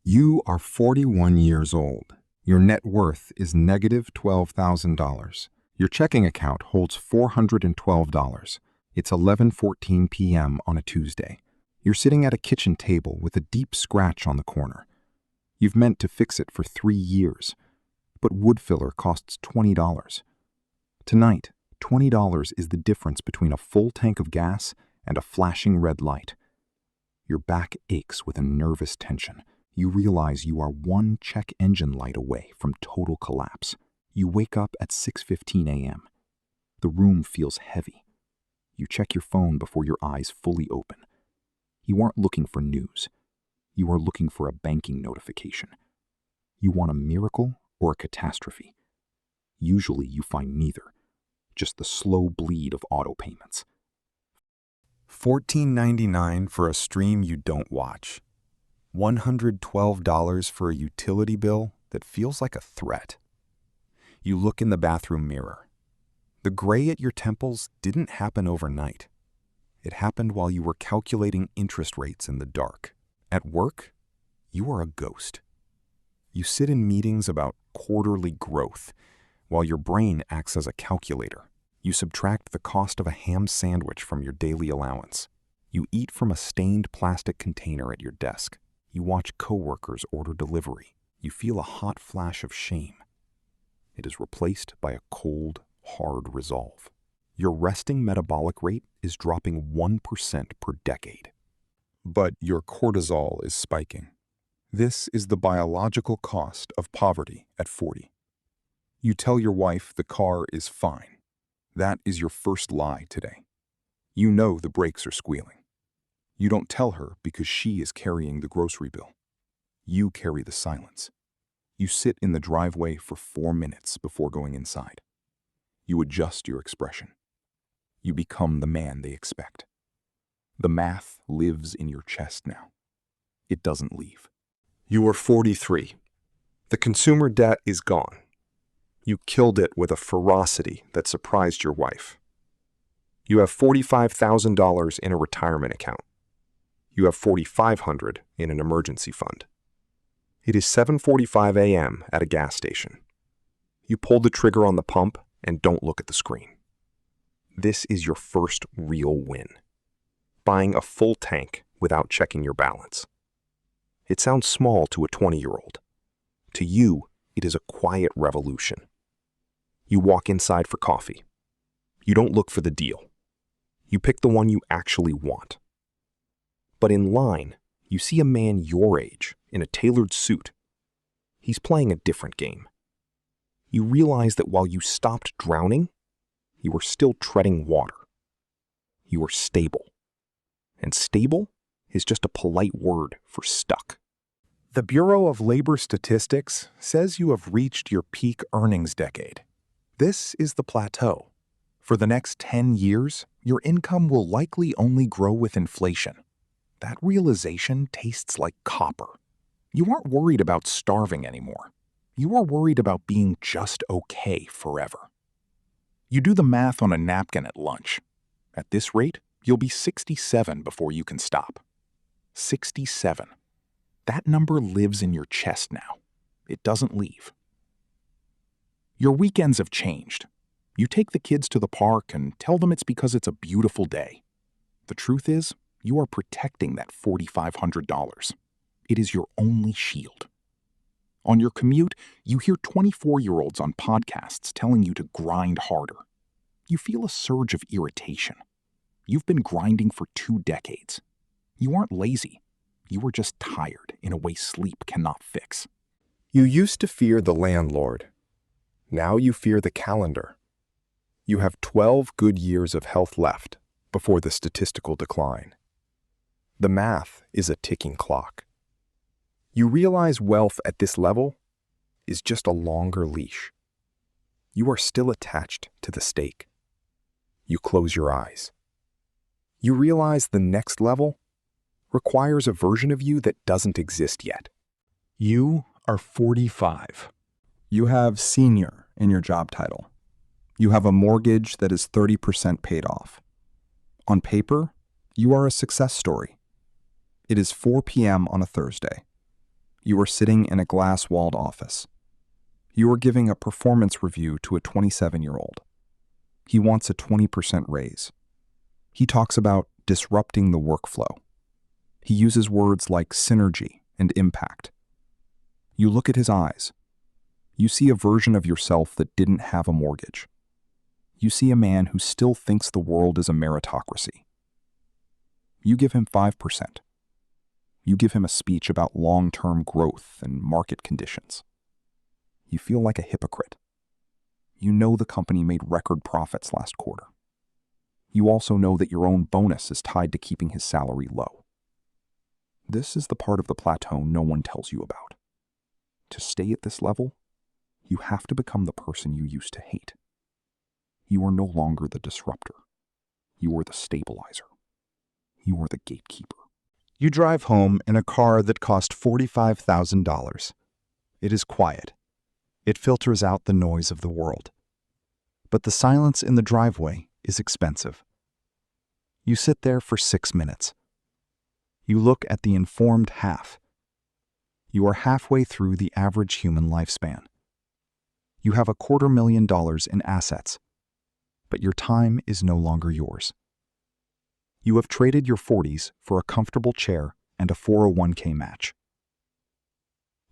You are 41 years old. Your net worth is negative $12,000. Your checking account holds $412. It's 11:14 p.m. on a Tuesday. You're sitting at a kitchen table with a deep scratch on the corner. You've meant to fix it for 3 years, but wood filler costs $20. Tonight, $20 is the difference between a full tank of gas and a flashing red light. Your back aches with a nervous tension. You realize you are one check engine light away from total collapse. You wake up at 6:15 a.m. The room feels heavy. You check your phone before your eyes fully open. You aren't looking for news. You are looking for a banking notification. You want a miracle or a catastrophe. Usually you find neither, just the slow bleed of auto payments. $14.99 for a stream you don't watch. $112 for a utility bill that feels like a threat. You look in the bathroom mirror. The gray at your temples didn't happen overnight. It happened while you were calculating interest rates in the dark. At work, you are a ghost. You sit in meetings about quarterly growth while your brain acts as a calculator. You subtract the cost of a ham sandwich from your daily allowance. You eat from a stained plastic container at your desk. You watch coworkers order delivery. You feel a hot flash of shame. It is replaced by a cold, hard resolve. Your resting metabolic rate is dropping 1% per decade. But your cortisol is spiking. This is the biological cost of poverty at 40. You tell your wife the car is fine. That is your first lie today. You know the brakes are squealing. You don't tell her because she is carrying the grocery bill. You carry the silence. You sit in the driveway for 4 minutes before going inside. You adjust your expression. You become the man they expect. The math lives in your chest now. It doesn't leave. You are 43. The consumer debt is gone. You killed it with a ferocity that surprised your wife. You have $45,000 in a retirement account. You have $4,500 in an emergency fund. It is 7:45 a.m. at a gas station. You pull the trigger on the pump and don't look at the screen. This is your first real win. Buying a full tank without checking your balance. It sounds small to a 20-year-old. To you, it is a quiet revolution. You walk inside for coffee. You don't look for the deal. You pick the one you actually want. But in line, you see a man your age in a tailored suit. He's playing a different game. You realize that while you stopped drowning, you were still treading water. You are stable. And stable is just a polite word for stuck. The Bureau of Labor Statistics says you have reached your peak earnings decade. This is the plateau. For the next 10 years, your income will likely only grow with inflation. That realization tastes like copper. You aren't worried about starving anymore. You are worried about being just okay forever. You do the math on a napkin at lunch. At this rate, you'll be 67 before you can stop. 67. That number lives in your chest now. It doesn't leave. Your weekends have changed. You take the kids to the park and tell them it's because it's a beautiful day. The truth is, you are protecting that $4,500. It is your only shield. On your commute, you hear 24-year-olds on podcasts telling you to grind harder. You feel a surge of irritation. You've been grinding for 2 decades. You aren't lazy. You are just tired in a way sleep cannot fix. You used to fear the landlord. Now you fear the calendar. You have 12 good years of health left before the statistical decline. The math is a ticking clock. You realize wealth at this level is just a longer leash. You are still attached to the stake. You close your eyes. You realize the next level requires a version of you that doesn't exist yet. You are 45. You have senior in your job title. You have a mortgage that is 30% paid off. On paper, you are a success story. It is 4 p.m. on a Thursday. You are sitting in a glass-walled office. You are giving a performance review to a 27-year-old. He wants a 20% raise. He talks about disrupting the workflow. He uses words like synergy and impact. You look at his eyes. You see a version of yourself that didn't have a mortgage. You see a man who still thinks the world is a meritocracy. You give him 5%. You give him a speech about long-term growth and market conditions. You feel like a hypocrite. You know the company made record profits last quarter. You also know that your own bonus is tied to keeping his salary low. This is the part of the plateau no one tells you about. To stay at this level, you have to become the person you used to hate. You are no longer the disruptor. You are the stabilizer. You are the gatekeeper. You drive home in a car that cost $45,000. It is quiet. It filters out the noise of the world. But the silence in the driveway is expensive. You sit there for 6 minutes. You look at the informed half. You are halfway through the average human lifespan. You have $250,000 in assets, but your time is no longer yours. You have traded your 40s for a comfortable chair and a 401k match.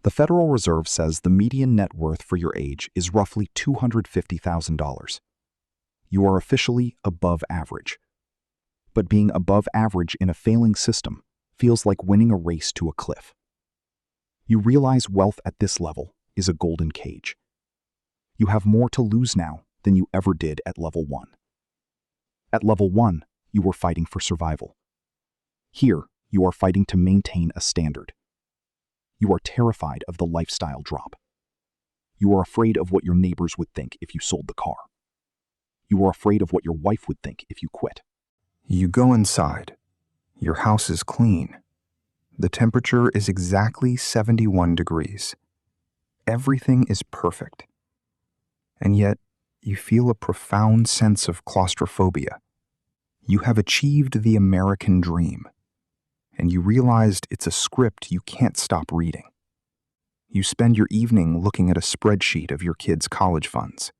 The Federal Reserve says the median net worth for your age is roughly $250,000. You are officially above average. But being above average in a failing system feels like winning a race to a cliff. You realize wealth at this level is a golden cage. You have more to lose now than you ever did at level 1. At level 1, you were fighting for survival. Here, you are fighting to maintain a standard. You are terrified of the lifestyle drop. You are afraid of what your neighbors would think if you sold the car. You are afraid of what your wife would think if you quit. You go inside. Your house is clean. The temperature is exactly 71 degrees. Everything is perfect. And yet, you feel a profound sense of claustrophobia. You have achieved the American dream, and you realized it's a script you can't stop reading. You spend your evening looking at a spreadsheet of your kids' college funds.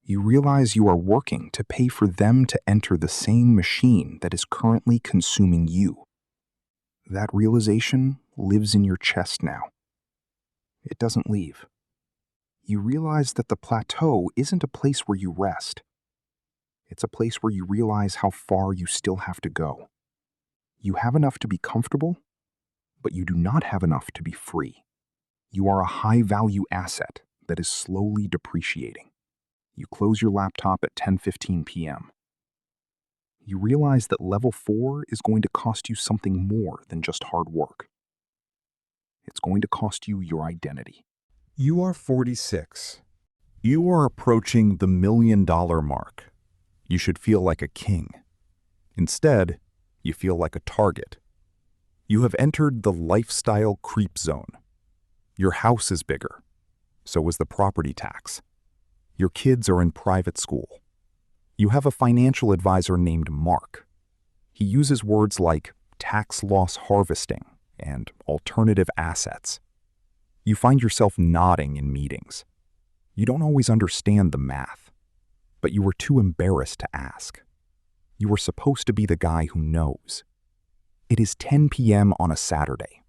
You realize you are working to pay for them to enter the same machine that is currently consuming you. That realization lives in your chest now. It doesn't leave. You realize that the plateau isn't a place where you rest. It's a place where you realize how far you still have to go. You have enough to be comfortable, but you do not have enough to be free. You are a high-value asset that is slowly depreciating. You close your laptop at 10:15 p.m. You realize that level 4 is going to cost you something more than just hard work. It's going to cost you your identity. You are 46. You are approaching the $1 million mark. You should feel like a king. Instead, you feel like a target. You have entered the lifestyle creep zone. Your house is bigger. So is the property tax. Your kids are in private school. You have a financial advisor named Mark. He uses words like tax loss harvesting and alternative assets. You find yourself nodding in meetings. You don't always understand the math, but you were too embarrassed to ask. You were supposed to be the guy who knows. It is 10 p.m. on a Saturday.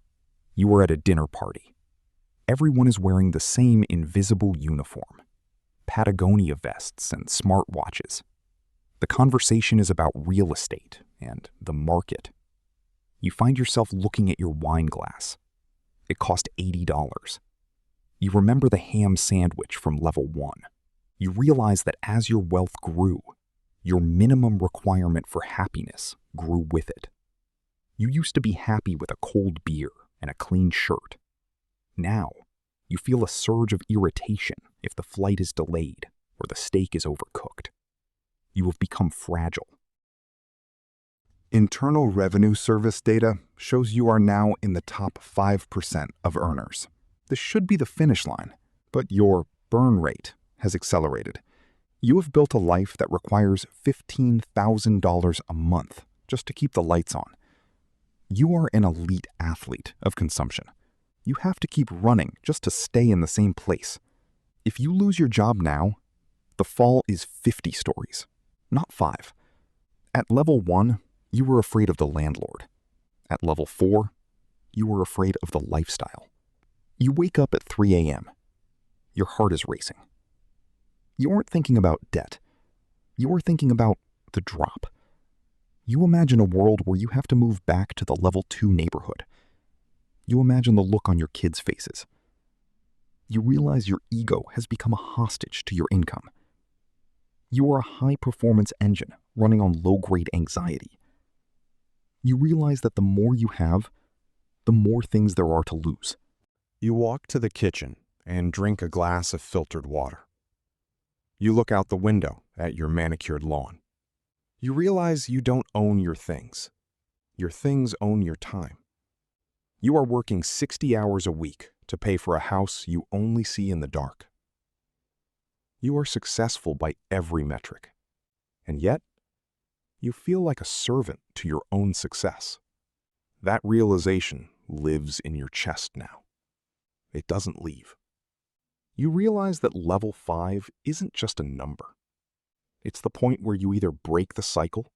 You are at a dinner party. Everyone is wearing the same invisible uniform, Patagonia vests and smartwatches. The conversation is about real estate and the market. You find yourself looking at your wine glass. It cost $80. You remember the ham sandwich from level 1. You realize that as your wealth grew, your minimum requirement for happiness grew with it. You used to be happy with a cold beer and a clean shirt. Now, you feel a surge of irritation if the flight is delayed or the steak is overcooked. You have become fragile. Internal Revenue Service data shows you are now in the top 5% of earners. This should be the finish line, but your burn rate has accelerated. You have built a life that requires $15,000 a month just to keep the lights on. You are an elite athlete of consumption. You have to keep running just to stay in the same place. If you lose your job now, the fall is 50 stories, not 5. At level 1, you were afraid of the landlord. At level 4, you were afraid of the lifestyle. You wake up at 3 a.m. Your heart is racing. You aren't thinking about debt. You are thinking about the drop. You imagine a world where you have to move back to the level 2 neighborhood. You imagine the look on your kids' faces. You realize your ego has become a hostage to your income. You are a high-performance engine running on low-grade anxiety. You realize that the more you have, the more things there are to lose. You walk to the kitchen and drink a glass of filtered water. You look out the window at your manicured lawn. You realize you don't own your things. Your things own your time. You are working 60 hours a week to pay for a house you only see in the dark. You are successful by every metric, and yet you feel like a servant to your own success. That realization lives in your chest now. It doesn't leave. You realize that level 5 isn't just a number. It's the point where you either break the cycle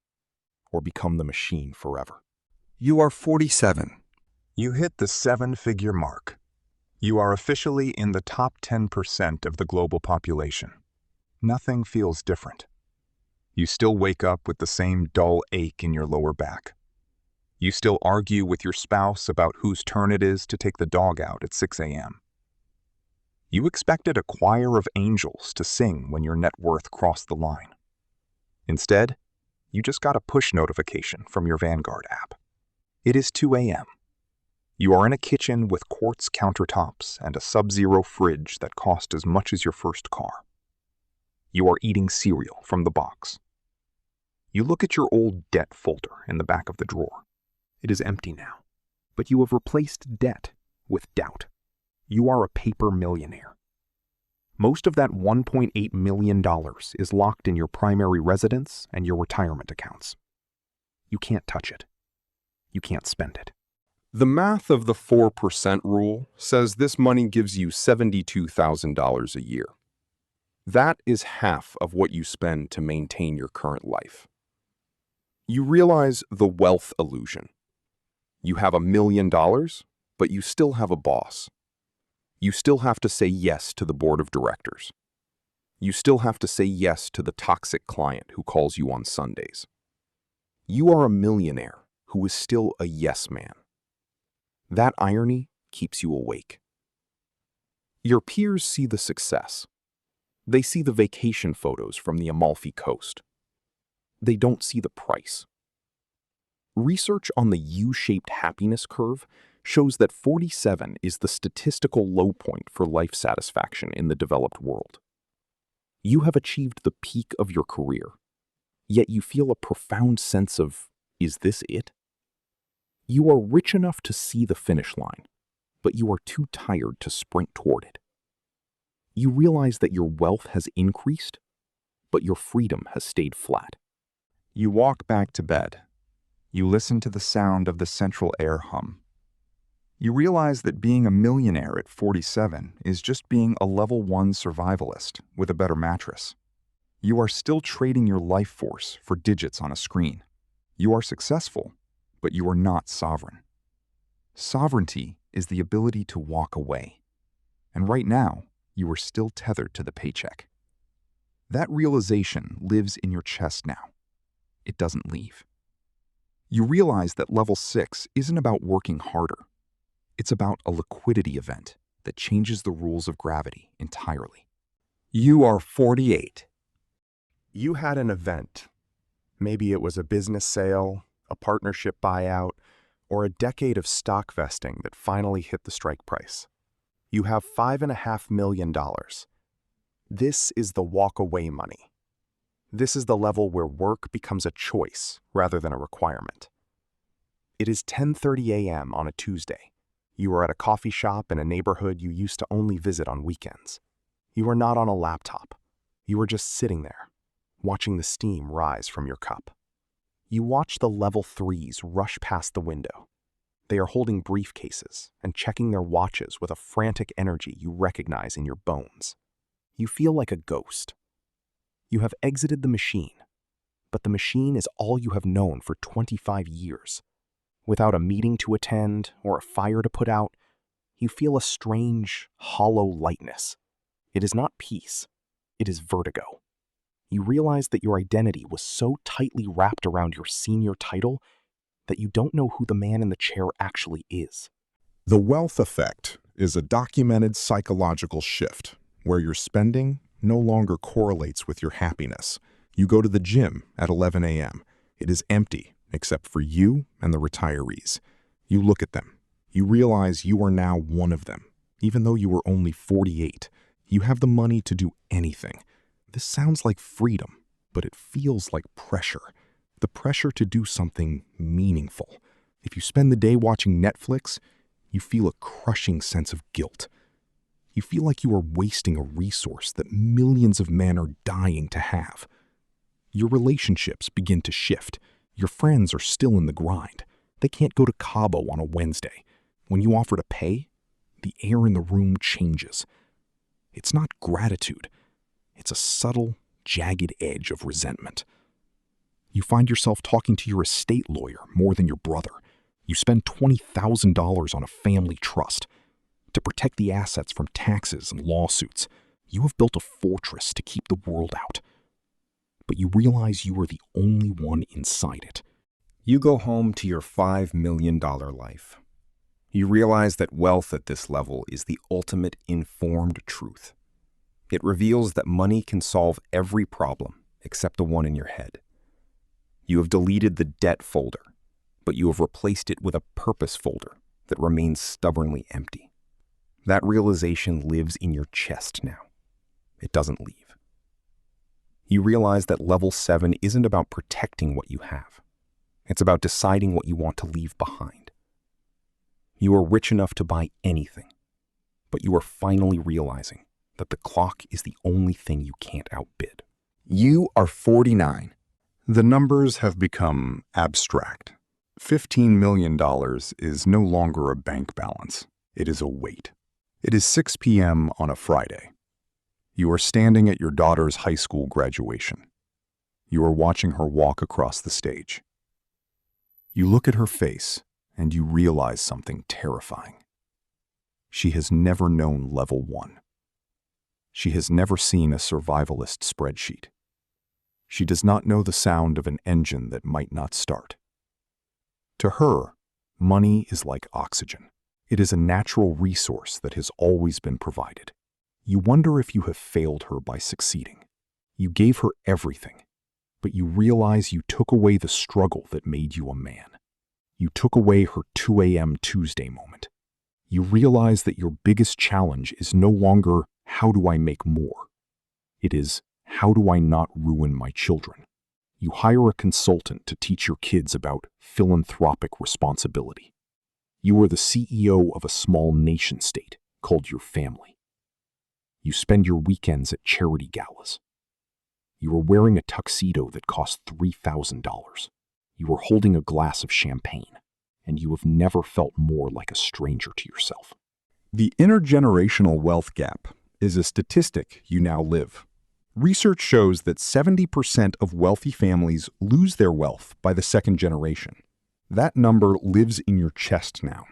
or become the machine forever. You are 47. You hit the 7-figure mark. You are officially in the top 10% of the global population. Nothing feels different. You still wake up with the same dull ache in your lower back. You still argue with your spouse about whose turn it is to take the dog out at 6 a.m. You expected a choir of angels to sing when your net worth crossed the line. Instead, you just got a push notification from your Vanguard app. It is 2 a.m. You are in a kitchen with quartz countertops and a sub-zero fridge that cost as much as your first car. You are eating cereal from the box. You look at your old debt folder in the back of the drawer. It is empty now, but you have replaced debt with doubt. You are a paper millionaire. Most of that $1.8 million is locked in your primary residence and your retirement accounts. You can't touch it. You can't spend it. The math of the 4% rule says this money gives you $72,000 a year. That is half of what you spend to maintain your current life. You realize the wealth illusion. You have $1 million, but you still have a boss. You still have to say yes to the board of directors. You still have to say yes to the toxic client who calls you on Sundays. You are a millionaire who is still a yes man. That irony keeps you awake. Your peers see the success. They see the vacation photos from the Amalfi Coast. They don't see the price. Research on the U-shaped happiness curve shows that 47 is the statistical low point for life satisfaction in the developed world. You have achieved the peak of your career, yet you feel a profound sense of, is this it? You are rich enough to see the finish line, but you are too tired to sprint toward it. You realize that your wealth has increased, but your freedom has stayed flat. You walk back to bed. You listen to the sound of the central air hum. You realize that being a millionaire at 47 is just being a level 1 survivalist with a better mattress. You are still trading your life force for digits on a screen. You are successful, but you are not sovereign. Sovereignty is the ability to walk away. And right now, you are still tethered to the paycheck. That realization lives in your chest now. It doesn't leave. You realize that level 6 isn't about working harder. It's about a liquidity event that changes the rules of gravity entirely. You are 48. You had an event. Maybe it was a business sale, a partnership buyout, or a decade of stock vesting that finally hit the strike price. You have $5.5 million. This is the walk-away money. This is the level where work becomes a choice rather than a requirement. It is 10:30 a.m. on a Tuesday. You are at a coffee shop in a neighborhood you used to only visit on weekends. You are not on a laptop. You are just sitting there, watching the steam rise from your cup. You watch the level 3s rush past the window. They are holding briefcases and checking their watches with a frantic energy you recognize in your bones. You feel like a ghost. You have exited the machine, but the machine is all you have known for 25 years. Without a meeting to attend or a fire to put out, you feel a strange, hollow lightness. It is not peace, it is vertigo. You realize that your identity was so tightly wrapped around your senior title that you don't know who the man in the chair actually is. The wealth effect is a documented psychological shift where your spending no longer correlates with your happiness. You go to the gym at 11 a.m. It is empty except for you and the retirees. You look at them. You realize you are now one of them. Even though you were only 48, you have the money to do anything. This sounds like freedom, but it feels like pressure. The pressure to do something meaningful. If you spend the day watching Netflix, you feel a crushing sense of guilt. You feel like you are wasting a resource that millions of men are dying to have. Your relationships begin to shift. Your friends are still in the grind. They can't go to Cabo on a Wednesday. When you offer to pay, the air in the room changes. It's not gratitude. It's a subtle, jagged edge of resentment. You find yourself talking to your estate lawyer more than your brother. You spend $20,000 on a family trust to protect the assets from taxes and lawsuits. You have built a fortress to keep the world out. But you realize you are the only one inside it. You go home to your $5 million life. You realize that wealth at this level is the ultimate informed truth. It reveals that money can solve every problem except the one in your head. You have deleted the debt folder, but you have replaced it with a purpose folder that remains stubbornly empty. That realization lives in your chest now. It doesn't leave. You realize that level 7 isn't about protecting what you have. It's about deciding what you want to leave behind. You are rich enough to buy anything, but you are finally realizing that the clock is the only thing you can't outbid. You are 49. The numbers have become abstract. $15 million is no longer a bank balance. It is a weight. It is 6 p.m. on a Friday. You are standing at your daughter's high school graduation. You are watching her walk across the stage. You look at her face and you realize something terrifying. She has never known level 1. She has never seen a survivalist spreadsheet. She does not know the sound of an engine that might not start. To her, money is like oxygen. It is a natural resource that has always been provided. You wonder if you have failed her by succeeding. You gave her everything, but you realize you took away the struggle that made you a man. You took away her 2 a.m. Tuesday moment. You realize that your biggest challenge is no longer, how do I make more? It is, how do I not ruin my children? You hire a consultant to teach your kids about philanthropic responsibility. You are the CEO of a small nation-state called your family. You spend your weekends at charity galas. You are wearing a tuxedo that costs $3,000. You are holding a glass of champagne, and you have never felt more like a stranger to yourself. The intergenerational wealth gap is a statistic you now live. Research shows that 70% of wealthy families lose their wealth by the second generation. That number lives in your chest now.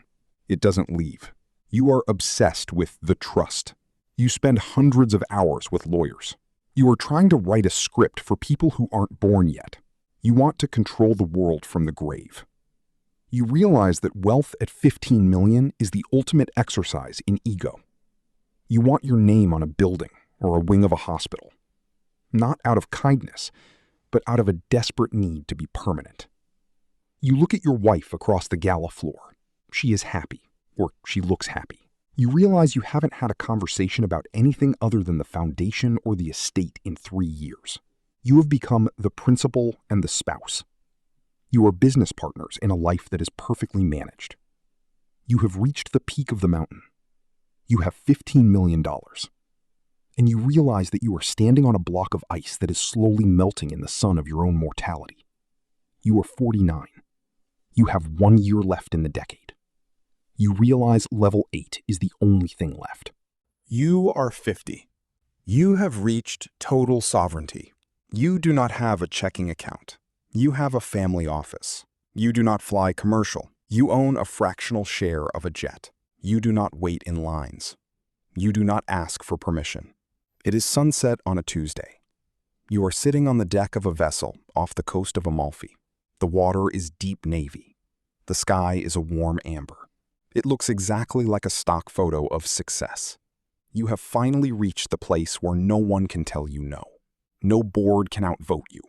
It doesn't leave. You are obsessed with the trust. You spend hundreds of hours with lawyers. You are trying to write a script for people who aren't born yet. You want to control the world from the grave. You realize that wealth at 15 million is the ultimate exercise in ego. You want your name on a building or a wing of a hospital. Not out of kindness, but out of a desperate need to be permanent. You look at your wife across the gala floor. She is happy, or she looks happy. You realize you haven't had a conversation about anything other than the foundation or the estate in 3 years. You have become the principal and the spouse. You are business partners in a life that is perfectly managed. You have reached the peak of the mountain. You have $15 million. And you realize that you are standing on a block of ice that is slowly melting in the sun of your own mortality. You are 49. You have 1 year left in the decade. You realize level 8 is the only thing left. You are 50. You have reached total sovereignty. You do not have a checking account. You have a family office. You do not fly commercial. You own a fractional share of a jet. You do not wait in lines. You do not ask for permission. It is sunset on a Tuesday. You are sitting on the deck of a vessel off the coast of Amalfi. The water is deep navy. The sky is a warm amber. It looks exactly like a stock photo of success. You have finally reached the place where no one can tell you no. No board can outvote you.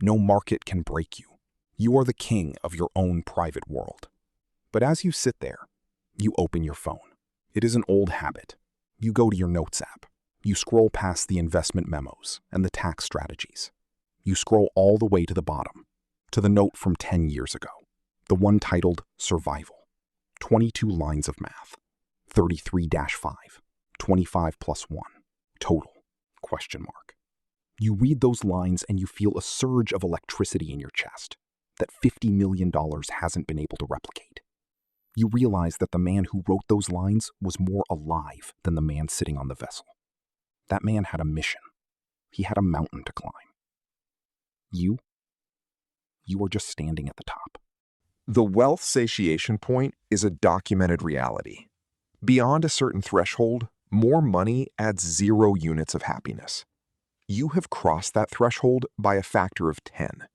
No market can break you. You are the king of your own private world. But as you sit there, you open your phone. It is an old habit. You go to your Notes app. You scroll past the investment memos and the tax strategies. You scroll all the way to the bottom, to the note from 10 years ago, the one titled Survival. 22 lines of math. 33-5. 25 plus 1. Total? ? You read those lines and you feel a surge of electricity in your chest that $50 million hasn't been able to replicate. You realize that the man who wrote those lines was more alive than the man sitting on the vessel. That man had a mission. He had a mountain to climb. You are just standing at the top. The wealth satiation point is a documented reality. Beyond a certain threshold, more money adds 0 units of happiness. You have crossed that threshold by a factor of 10.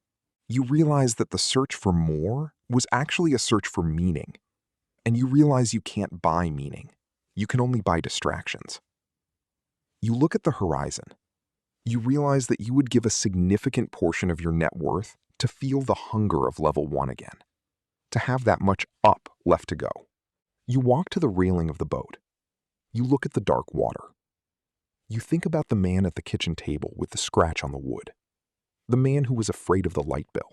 You realize that the search for more was actually a search for meaning. And you realize you can't buy meaning. You can only buy distractions. You look at the horizon. You realize that you would give a significant portion of your net worth to feel the hunger of level 1 again, to have that much up left to go. You walk to the railing of the boat. You look at the dark water. You think about the man at the kitchen table with the scratch on the wood, the man who was afraid of the light bill,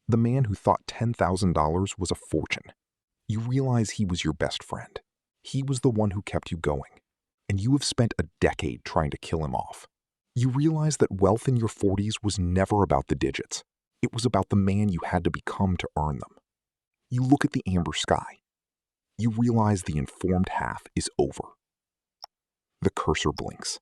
the man who thought $10,000 was a fortune. You realize he was your best friend. He was the one who kept you going, and you have spent a decade trying to kill him off. You realize that wealth in your 40s was never about the digits. It was about the man you had to become to earn them. You look at the amber sky. You realize the informed half is over. The cursor blinks.